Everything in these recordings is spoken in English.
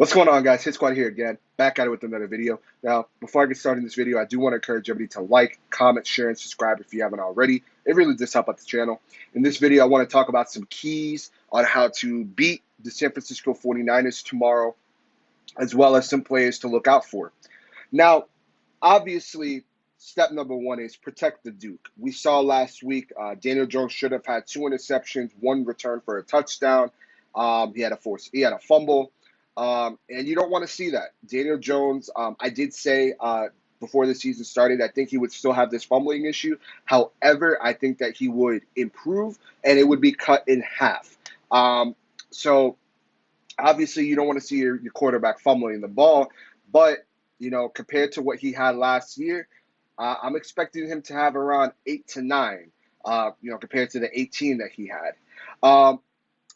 What's going on, guys? Hit Squad here again, back at it with another video. Now, before I get started in this video, I do want to encourage everybody to like, comment, share, and subscribe if you haven't already. It really does help out the channel. In this video, I want to talk about some keys on how to beat the San Francisco 49ers tomorrow, as well as some players to look out for. Now, obviously, step number one is protect the Duke. We saw last week Daniel Jones should have had 2 interceptions, 1 return for a touchdown. He had a fumble. And you don't want to see that. Daniel Jones, I did say before the season started, I think he would still have this fumbling issue. However, I think that he would improve and it would be cut in half. So obviously, you don't want to see your quarterback fumbling the ball, but compared to what he had last year, I'm expecting him to have around 8 to 9. Compared to the 18 that he had.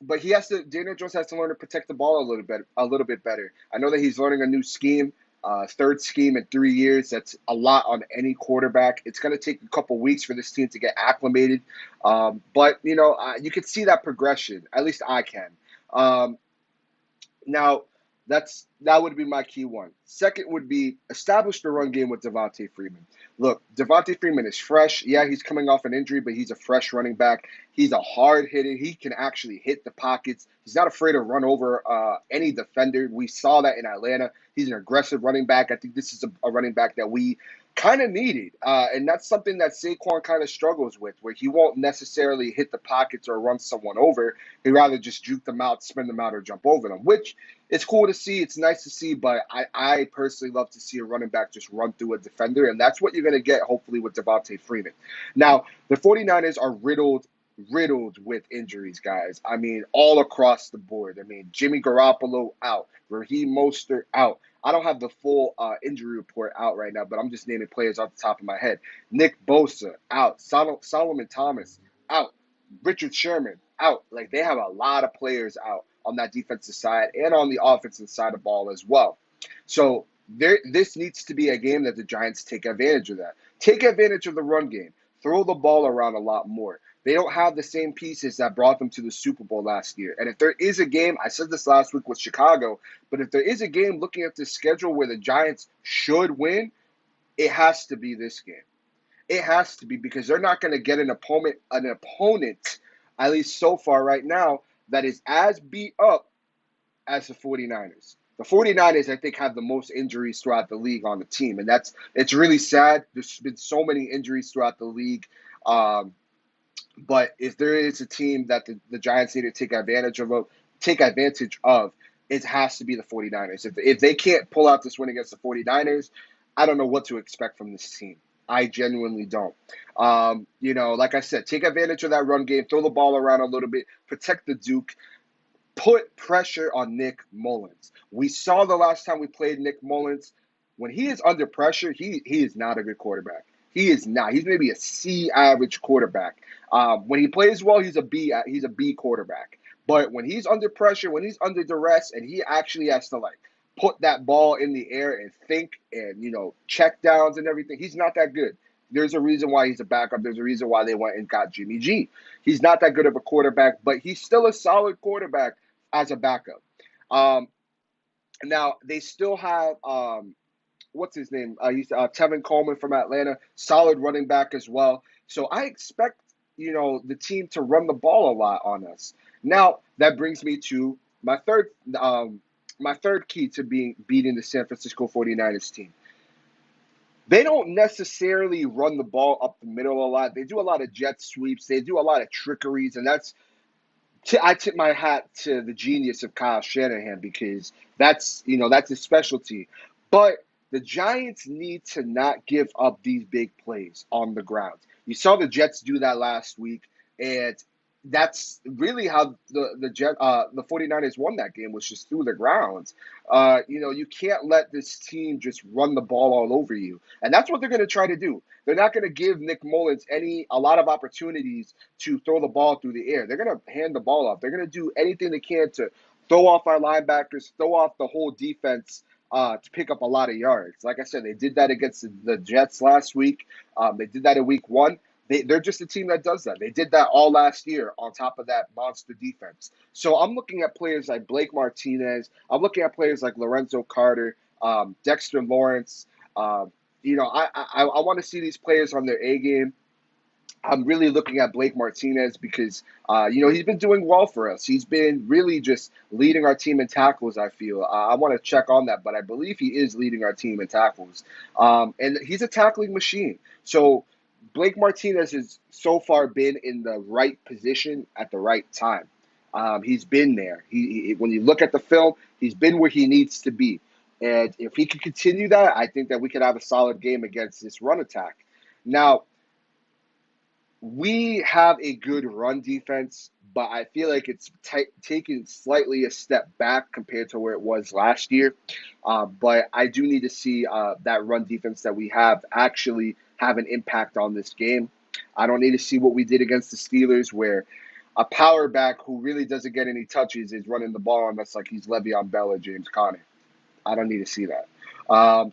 But Daniel Jones has to learn to protect the ball a little bit better. I know that he's learning a new scheme, third scheme in 3 years. That's a lot on any quarterback. It's going to take a couple weeks for this team to get acclimated. But you can see that progression. At least I can. Now, that would be my key one. Second would be establish the run game with Devontae Freeman. Look, Devontae Freeman is fresh. Yeah, he's coming off an injury, but he's a fresh running back. He's a hard hitter. He can actually hit the pockets. He's not afraid to run over any defender. We saw that in Atlanta. He's an aggressive running back. I think this is a running back that we kind of needed. And that's something that Saquon kind of struggles with, where he won't necessarily hit the pockets or run someone over. He'd rather just juke them out, spin them out, or jump over them, which it's cool to see. It's nice to see, but I personally love to see a running back just run through a defender, and that's what you're going to get, hopefully, with Devontae Freeman. Now, the 49ers are riddled with injuries, guys. I mean, all across the board. I mean, Jimmy Garoppolo out, Raheem Mostert out. I don't have the full injury report out right now, but I'm just naming players off the top of my head. Nick Bosa out, Solomon Thomas out, Richard Sherman out. Like, they have a lot of players out on that defensive side and on the offensive side of the ball as well. So this needs to be a game that the Giants take advantage of that. Take advantage of the run game. Throw the ball around a lot more. They don't have the same pieces that brought them to the Super Bowl last year. And if there is a game, I said this last week with Chicago, but if there is a game looking at the schedule where the Giants should win, it has to be this game. It has to be, because they're not going to get an opponent, at least so far right now, that is as beat up as the 49ers. The 49ers, I think, have the most injuries throughout the league on the team, and it's really sad. There's been so many injuries throughout the league. But if there is a team that the Giants need to take advantage of, it has to be the 49ers. If they can't pull out this win against the 49ers, I don't know what to expect from this team. I genuinely don't. Like I said, take advantage of that run game, throw the ball around a little bit, protect the Duke, put pressure on Nick Mullins. We saw the last time we played Nick Mullins. When he is under pressure, he is not a good quarterback. He is not. He's maybe a C average quarterback. When he plays well, he's a B quarterback. But when he's under pressure, when he's under duress, and he actually has to put that ball in the air and think and check downs and everything, he's not that good. There's a reason why he's a backup. There's a reason why they went and got Jimmy G. He's not that good of a quarterback, but he's still a solid quarterback as a backup. Now they still have what's his name? He's Tevin Coleman from Atlanta, solid running back as well. So I expect the team to run the ball a lot on us. Now that brings me to my third key to beating the San Francisco 49ers team. They don't necessarily run the ball up the middle a lot. They do a lot of jet sweeps. They do a lot of trickeries, and I tip my hat to the genius of Kyle Shanahan, because that's his specialty. But the Giants need to not give up these big plays on the ground. You saw the Jets do that last week, and that's really how the 49ers won that game, was just through the grounds. You can't let this team just run the ball all over you. And that's what they're going to try to do. They're not going to give Nick Mullins a lot of opportunities to throw the ball through the air. They're going to hand the ball off. They're going to do anything they can to throw off our linebackers, throw off the whole defense, to pick up a lot of yards. Like I said, they did that against the Jets last week. They did that in week 1. They're just a team that does that. They did that all last year on top of that monster defense. So I'm looking at players like Blake Martinez. I'm looking at players like Lorenzo Carter, Dexter Lawrence. Um, I want to see these players on their A game. I'm really looking at Blake Martinez because, he's been doing well for us. He's been really just leading our team in tackles, I feel. I want to check on that, but I believe he is leading our team in tackles. And he's a tackling machine. So Blake Martinez has so far been in the right position at the right time. He's been there. When you look at the film, he's been where he needs to be. And if he can continue that, I think that we could have a solid game against this run attack. Now, we have a good run defense, but I feel like it's taken slightly a step back compared to where it was last year. But I do need to see that run defense that we have actually have an impact on this game. I don't need to see what we did against the Steelers, where a power back who really doesn't get any touches is running the ball unless like he's Le'Veon Bell or James Conner. I don't need to see that.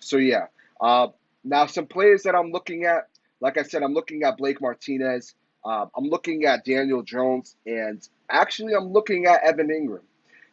So yeah. Uh, Now some players that I'm looking at, like I said, I'm looking at Blake Martinez. I'm looking at Daniel Jones, and actually I'm looking at Evan Ingram.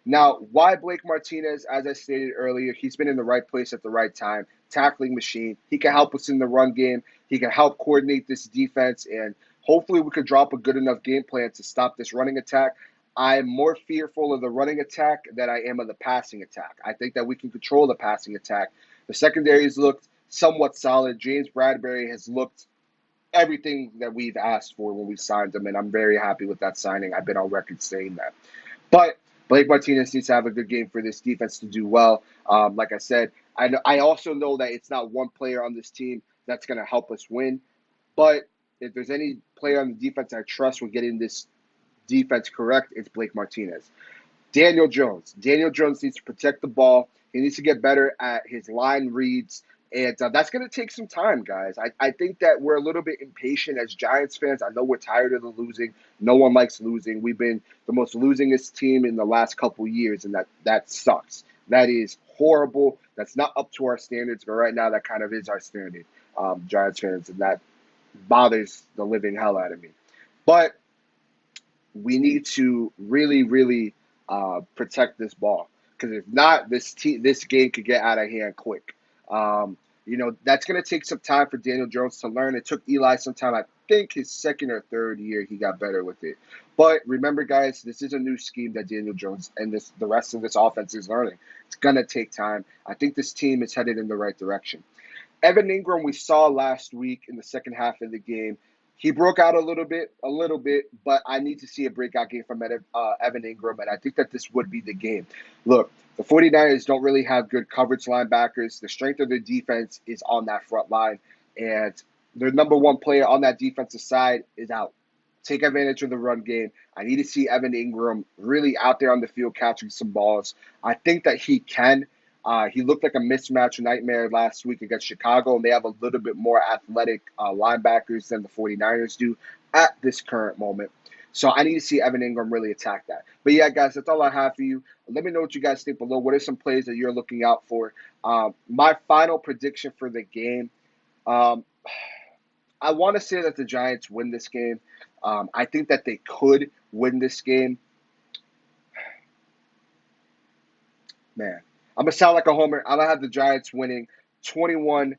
Now, why Blake Martinez? As I stated earlier, he's been in the right place at the right time, tackling machine. He can help us in the run game. He can help coordinate this defense, and hopefully we could drop a good enough game plan to stop this running attack. I'm more fearful of the running attack than I am of the passing attack. I think that we can control the passing attack. The secondary has looked somewhat solid. James Bradbury has looked everything that we've asked for when we signed him, and I'm very happy with that signing. I've been on record saying that. But Blake Martinez needs to have a good game for this defense to do well. Like I said, I also know that it's not one player on this team that's going to help us win. But if there's any player on the defense I trust with getting this defense correct, it's Blake Martinez. Daniel Jones. Daniel Jones needs to protect the ball. He needs to get better at his line reads. And that's going to take some time, guys. I think that we're a little bit impatient as Giants fans. I know we're tired of the losing. No one likes losing. We've been the most losingest team in the last couple years, and that sucks. That is horrible. That's not up to our standards, but right now that kind of is our standard, Giants fans, and that bothers the living hell out of me. But we need to really, really protect this ball, because if not, this game could get out of hand quick. That's going to take some time for Daniel Jones to learn. It took Eli some time. I think his second or third year he got better with it. But remember, guys, this is a new scheme that Daniel Jones and the rest of this offense is learning. It's going to take time. I think this team is headed in the right direction. Evan Ingram, we saw last week in the second half of the game. He broke out a little bit, but I need to see a breakout game from Evan Ingram, and I think that this would be the game. Look, the 49ers don't really have good coverage linebackers. The strength of their defense is on that front line, and their number one player on that defensive side is out. Take advantage of the run game. I need to see Evan Ingram really out there on the field catching some balls. I think that he can. He looked like a mismatch nightmare last week against Chicago, and they have a little bit more athletic linebackers than the 49ers do at this current moment. So I need to see Evan Ingram really attack that. But yeah, guys, that's all I have for you. Let me know what you guys think below. What are some plays that you're looking out for? My final prediction for the game, um, I want to say that the Giants win this game. I think that they could win this game. Man, I'm going to sound like a homer. I'm going to have the Giants winning 21-17.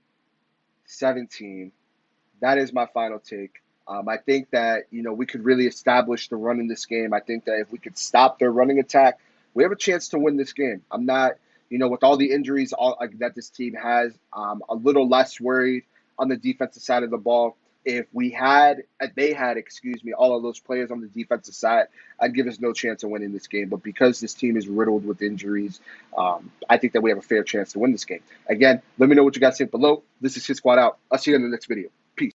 That is my final take. I think that, we could really establish the run in this game. I think that if we could stop their running attack, we have a chance to win this game. I'm not, with all the injuries that this team has, a little less worried on the defensive side of the ball. If they had, all of those players on the defensive side, I'd give us no chance of winning this game. But because this team is riddled with injuries, I think that we have a fair chance to win this game. Again, let me know what you guys think below. This is Hit Squad out. I'll see you in the next video. Peace.